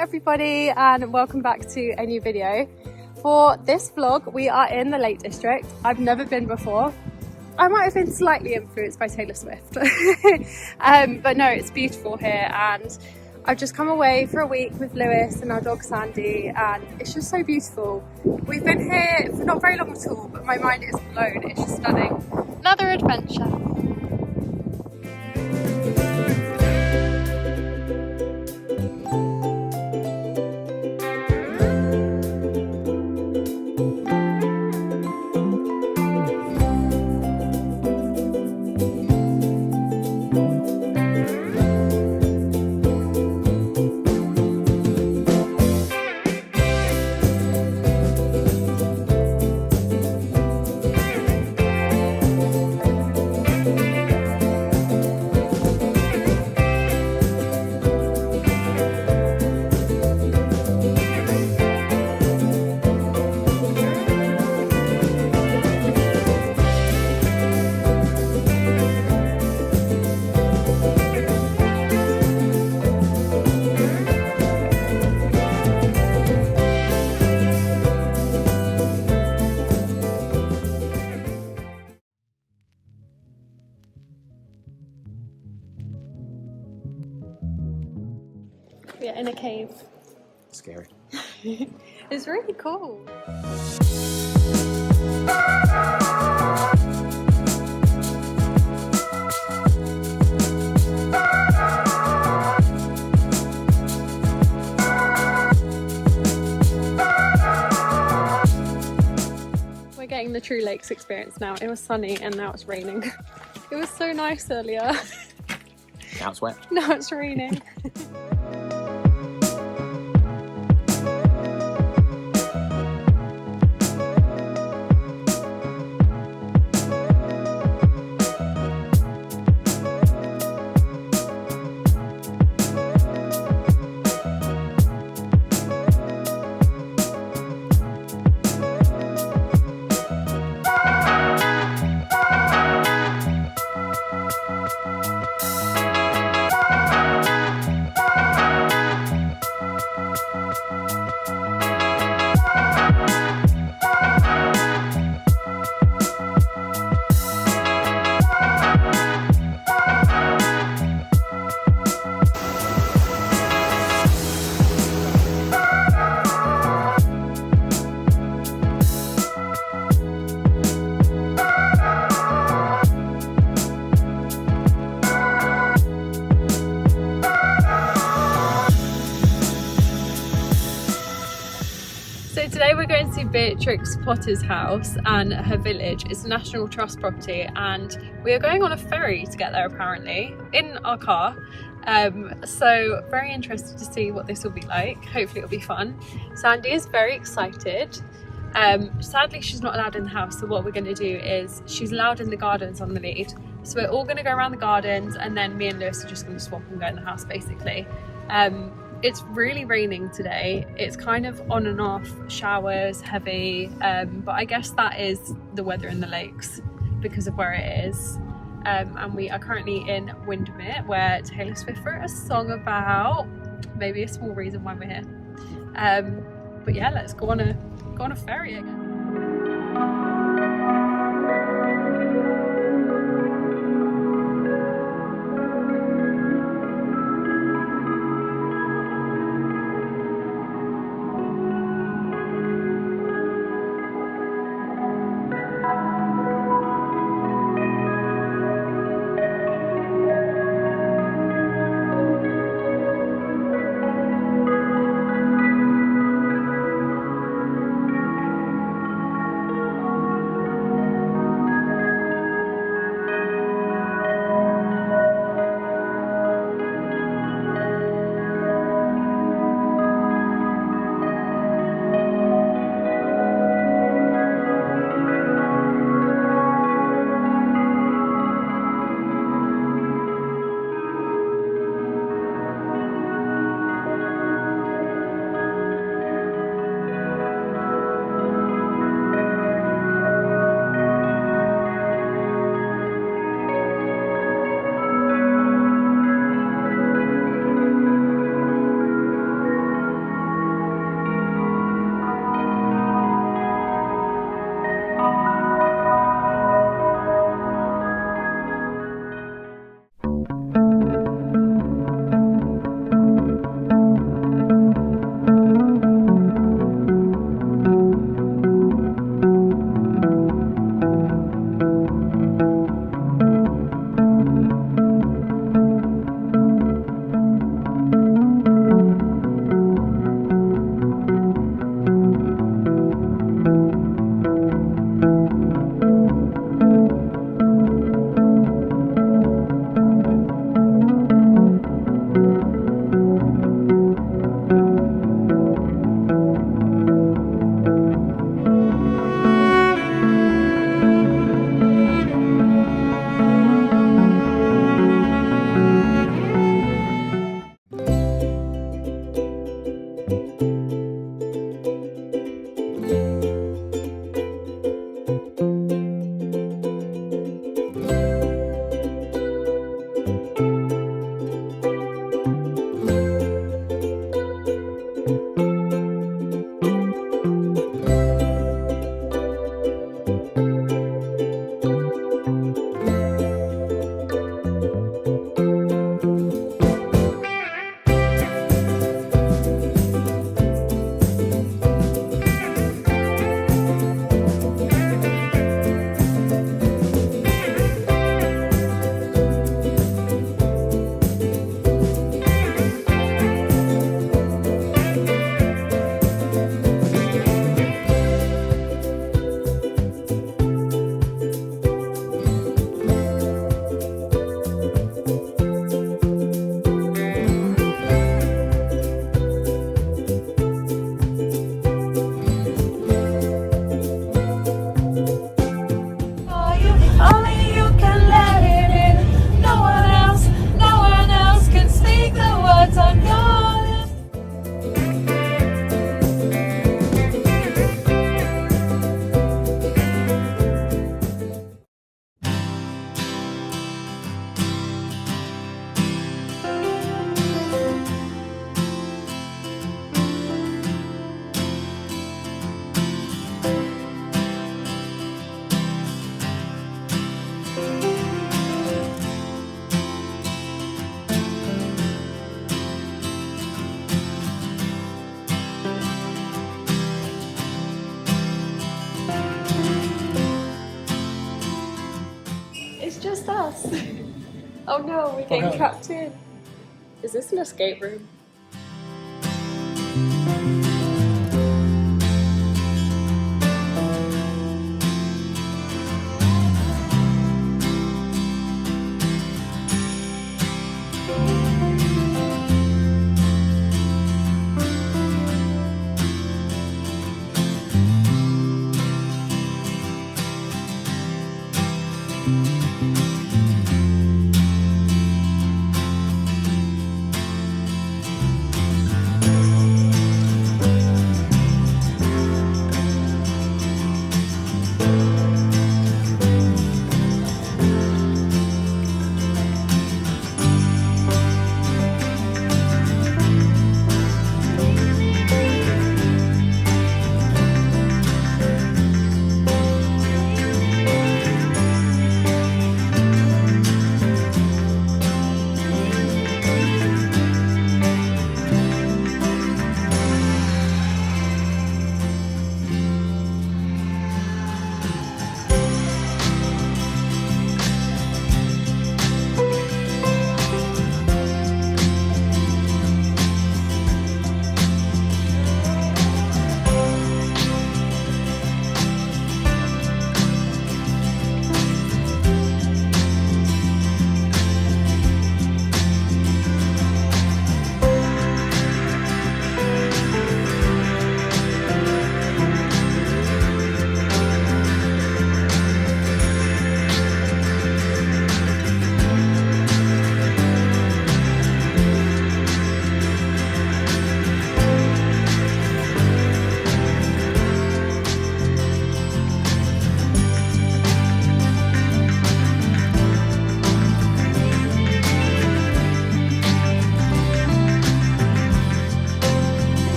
Everybody, and welcome back to a new video. For this vlog we are in the Lake District. I've never been before. I might have been slightly influenced by Taylor Swift but no, it's beautiful here, and I've just come away for a week with Lewis and our dog Sandy, and it's just so beautiful. We've been here for not very long at all, but my mind is blown. It's just stunning. Another adventure. We're in a cave. Scary. It's really cool. We're getting the true lakes experience now. It was sunny and now it's raining. It was so nice earlier. Now it's wet. Now it's raining. Today we're going to see Beatrix Potter's house and her village. It's a National Trust property, and we are going on a ferry to get there apparently, in our car. So very interested to see what this will be like. Hopefully it'll be fun. Sandy is very excited. Sadly she's not allowed in the house, so what we're going to do is, she's allowed in the gardens on the lead. So we're all going to go around the gardens, and then me and Lewis are just going to swap and go in the house basically. It's really raining today. It's kind of on and off, showers, heavy, but I guess that is the weather in the lakes because of where it is. And we are currently in Windermere, where Taylor Swift wrote a song about. Maybe a small reason why we're here. But yeah, let's go on a ferry again. us! Oh no, we're getting trapped in. Is this an escape room?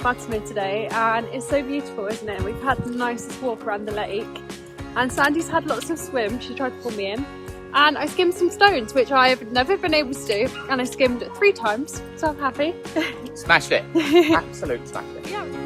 Buttermere today and it's so beautiful, isn't it? We've had the nicest walk around the lake and Sandy's had lots of swims. She tried to pull me in and I skimmed some stones, which I've never been able to do, and I skimmed 3 times, so I'm happy. Smashed it. Absolute smashed it. Yeah.